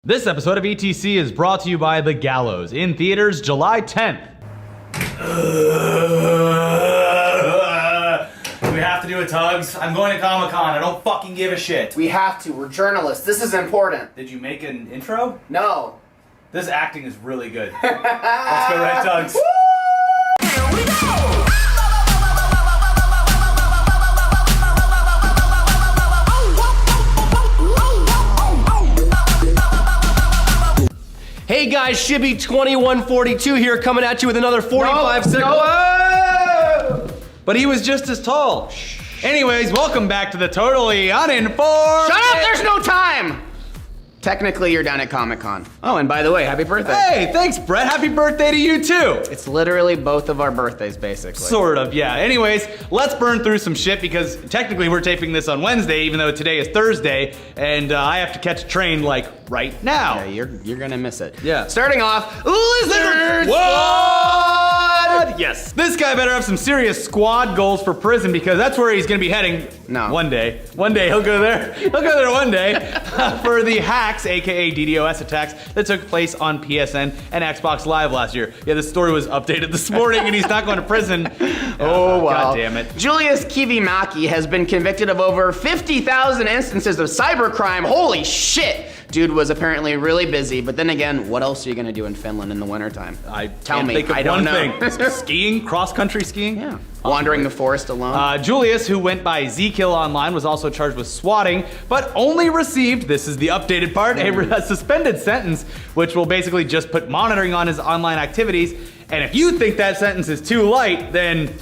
This episode of ETC is brought to you by The Gallows, in theaters July 10th. Do we have to do a T.U.G.S? I'm going to Comic-Con. I don't fucking give a shit. We have to. We're journalists. This is important. Did you make an intro? No. This acting is really good. Let's go right T.U.G.S. Here we go! Hey guys, Shibby2142 here, coming at you with another 45 second. No. But he was just as tall. Anyways, welcome back to the Totally Uninformed. Shut up! There's no time! Technically, you're down at Comic-Con. Oh, and by the way, happy birthday. Hey, thanks, Brett. Happy birthday to you, too. It's literally both of our birthdays, basically. Sort of, yeah. Anyways, let's burn through some shit because technically we're taping this on Wednesday, even though today is Thursday, and I have to catch a train, like, right now. Yeah, you're gonna miss it. Yeah. Starting off, Lizard Squad! Yes. This guy better have some serious squad goals for prison because that's where he's gonna be heading. No. One day. One day he'll go there. He'll go there one day for the hacks, aka DDoS attacks that took place on PSN and Xbox Live last year. Yeah, this story was updated this morning and he's not going to prison. Oh, wow. God damn it. Julius Kivimaki has been convicted of over 50,000 instances of cybercrime. Holy shit! Dude was apparently really busy, but then again, what else are you gonna do in Finland in the wintertime? Tell me. Think of I don't one know. thing. Skiing, cross-country skiing? Yeah. Wandering the forest alone. Julius, who went by Zkill online, was also charged with swatting, but only received, this is the updated part, a suspended sentence, which will basically just put monitoring on his online activities. And if you think that sentence is too light, then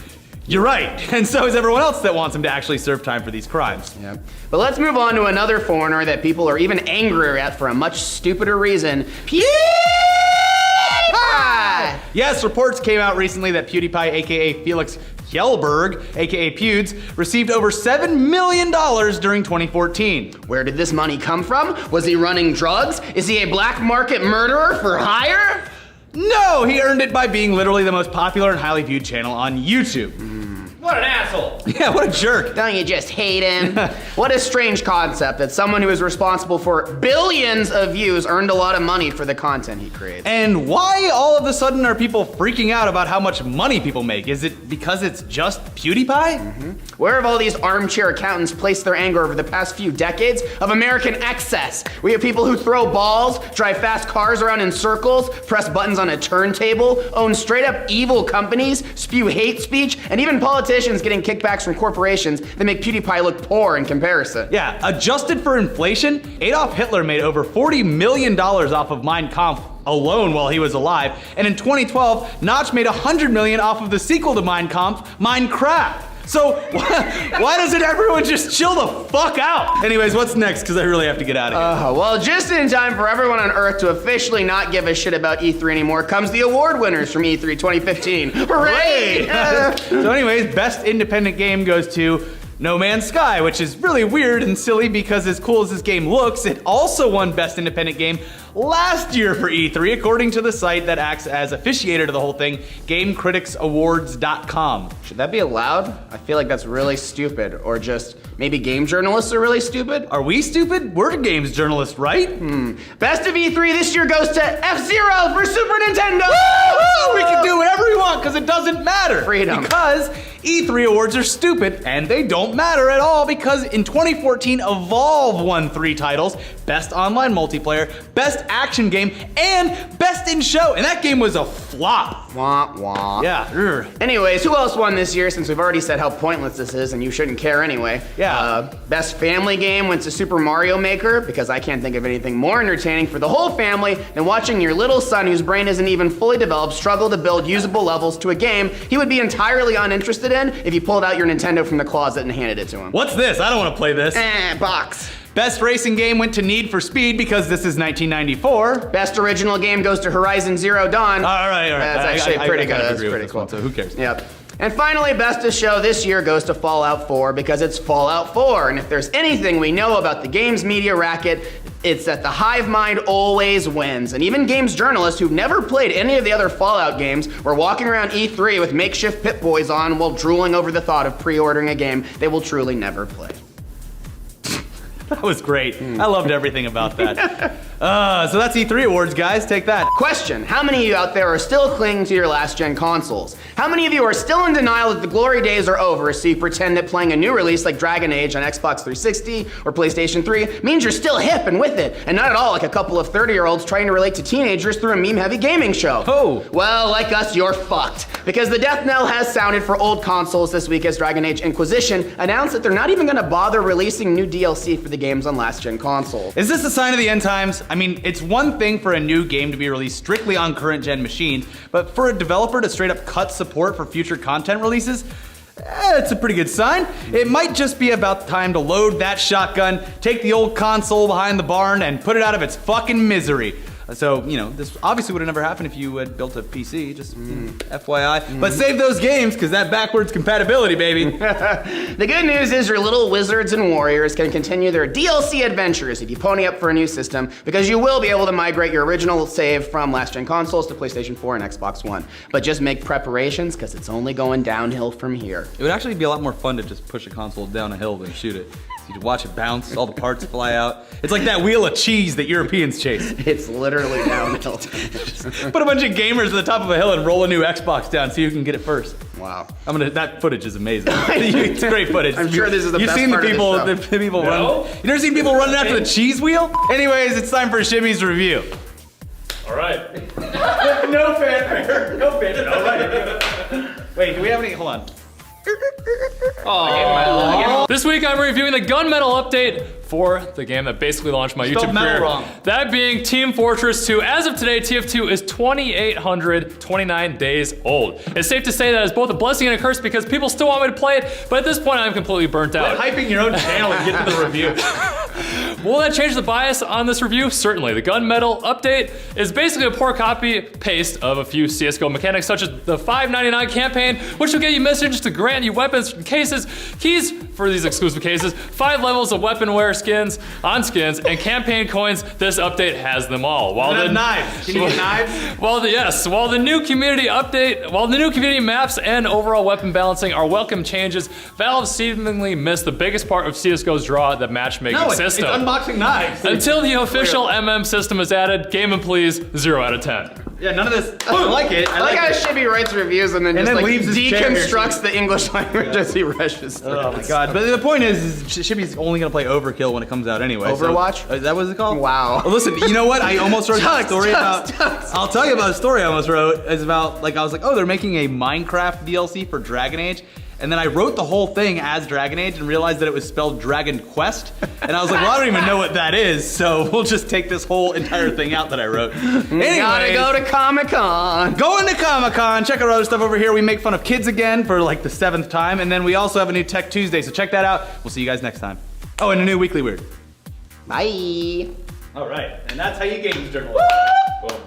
you're right. And so is everyone else that wants him to actually serve time for these crimes. Yep. But let's move on to another foreigner that people are even angrier at for a much stupider reason. PewDiePie! Yes, reports came out recently that PewDiePie, aka Felix Kjellberg, aka Pewds, received over $7 million during 2014. Where did this money come from? Was he running drugs? Is he a black market murderer for hire? No, he earned it by being literally the most popular and highly viewed channel on YouTube. What an asshole. Yeah, what a jerk. Don't you just hate him? What a strange concept that someone who is responsible for billions of views earned a lot of money for the content he creates. And why all of a sudden are people freaking out about how much money people make? Is it because it's just PewDiePie? Where have all these armchair accountants placed their anger over the past few decades of American excess? We have people who throw balls, drive fast cars around in circles, press buttons on a turntable, own straight up evil companies, spew hate speech, and even politicians getting kickbacks from corporations that make PewDiePie look poor in comparison. Yeah, adjusted for inflation, Adolf Hitler made over $40 million off of Mein Kampf alone while he was alive. And in 2012, Notch made $100 million off of the sequel to Mein Kampf, Minecraft. So why doesn't everyone just chill the fuck out? Anyways, what's next? Because I really have to get out of here. Well, just in time for everyone on Earth to officially not give a shit about E3 anymore comes the award winners from E3 2015. Hooray! So anyways, best independent game goes to No Man's Sky, which is really weird and silly because as cool as this game looks, it also won Best Independent Game last year for E3, according to the site that acts as officiator to the whole thing, GameCriticsAwards.com. Should that be allowed? I feel like that's really stupid. Or just maybe game journalists are really stupid? Are we stupid? We're games journalists, right? Best of E3 this year goes to F-Zero for Super Nintendo! Woo-hoo! We can do whatever we want because it doesn't matter. Freedom. Because E3 awards are stupid and they don't matter at all because in 2014, Evolve won 3 titles, Best Online Multiplayer, Best Action Game, and Best in Show, and that game was a flop. Wah, wah. Yeah. Anyways, who else won this year since we've already said how pointless this is and you shouldn't care anyway? Yeah. Best family game went to Super Mario Maker because I can't think of anything more entertaining for the whole family than watching your little son whose brain isn't even fully developed struggle to build usable levels to a game he would be entirely uninterested in if you pulled out your Nintendo from the closet and handed it to him. What's this? I don't want to play this. Box. Best racing game went to Need for Speed because this is 1994. Best original game goes to Horizon Zero Dawn. All right. That's actually pretty good. I That's agree with pretty this cool. one, so who cares? Yep. And finally, best of show this year goes to Fallout 4 because it's Fallout 4. And if there's anything we know about the games media racket, it's that the hive mind always wins. And even games journalists who've never played any of the other Fallout games were walking around E3 with makeshift Pip-Boys on while drooling over the thought of pre-ordering a game they will truly never play. That was great. I loved everything about that. So that's E3 awards, guys. Take that. Question, how many of you out there are still clinging to your last-gen consoles? How many of you are still in denial that the glory days are over, so you pretend that playing a new release like Dragon Age on Xbox 360 or PlayStation 3 means you're still hip and with it, and not at all like a couple of 30-year-olds trying to relate to teenagers through a meme-heavy gaming show? Oh. Well, like us, you're fucked. Because the death knell has sounded for old consoles this week as Dragon Age Inquisition announced that they're not even gonna bother releasing new DLC for the games on last-gen consoles. Is this a sign of the end times? I mean, it's one thing for a new game to be released strictly on current-gen machines, but for a developer to straight up cut support for future content releases, it's a pretty good sign. It might just be about time to load that shotgun, take the old console behind the barn, and put it out of its fucking misery. So, you know, this obviously would have never happened if you had built a PC, just FYI. But save those games, because that backwards compatibility, baby. The good news is your little wizards and warriors can continue their DLC adventures if you pony up for a new system, because you will be able to migrate your original save from last-gen consoles to PlayStation 4 and Xbox One. But just make preparations, because it's only going downhill from here. It would actually be a lot more fun to just push a console down a hill than shoot it. You watch it bounce, all the parts fly out. It's like that wheel of cheese that Europeans chase. It's literally downhill. Put a bunch of gamers at the top of a hill and roll a new Xbox down so you can get it first. Wow. That footage is amazing. It's great footage. I'm sure this is the You've best seen part the people, of this show. the people No? run. You never seen people running after the cheese wheel? Anyways, it's time for Shimmy's review. All right. No fanfare. No fanfare. All right. Wait, do we have any? Hold on. This week I'm reviewing the gunmetal update for the game that basically launched my Spelled YouTube metal career. wrong. That being Team Fortress 2. As of today, TF2 is 2,829 days old. It's safe to say that it's both a blessing and a curse because people still want me to play it, but at this point I'm completely burnt out. Hyping your own channel and get to the review. Will that change the bias on this review? Certainly. The gunmetal update is basically a poor copy-paste of a few CSGO mechanics, such as the $5.99 campaign, which will get you messages to grant you weapons and cases, keys for these exclusive cases, 5 levels of weaponware skins on skins, and campaign coins. This update has them all. While And knives. Can you get knives? While the new community maps and overall weapon balancing are welcome changes, Valve seemingly missed the biggest part of CSGO's draw, the matchmaking No, it's system. unboxing knives. Until the official MM system is added, game and please, 0 out of 10. Yeah, none of this. I like it. I like how Shibby writes reviews and then just then like leaves his chair here. deconstructs the English language as he rushes through. Oh my god. But the point is Shibby's only gonna play Overkill when it comes out anyway. Overwatch? So, is that what it's called? Wow. Well, listen, you know what? I almost wrote a Tugs, story Tugs, about. Tugs. I'll tell you about a story I almost wrote. It's about, like, I was like, oh, they're making a Minecraft DLC for Dragon Age. And then I wrote the whole thing as Dragon Age and realized that it was spelled Dragon Quest. And I was like, well, I don't even know what that is, so we'll just take this whole entire thing out that I wrote. Anyways, Gotta go to Comic-Con. going to Comic-Con. Check our other stuff over here. We make fun of kids again for like the 7th time. And then we also have a new Tech Tuesday, so check that out. We'll see you guys next time. Oh, and a new Weekly Weird. Bye. All right, and that's how you games journalists. Boom.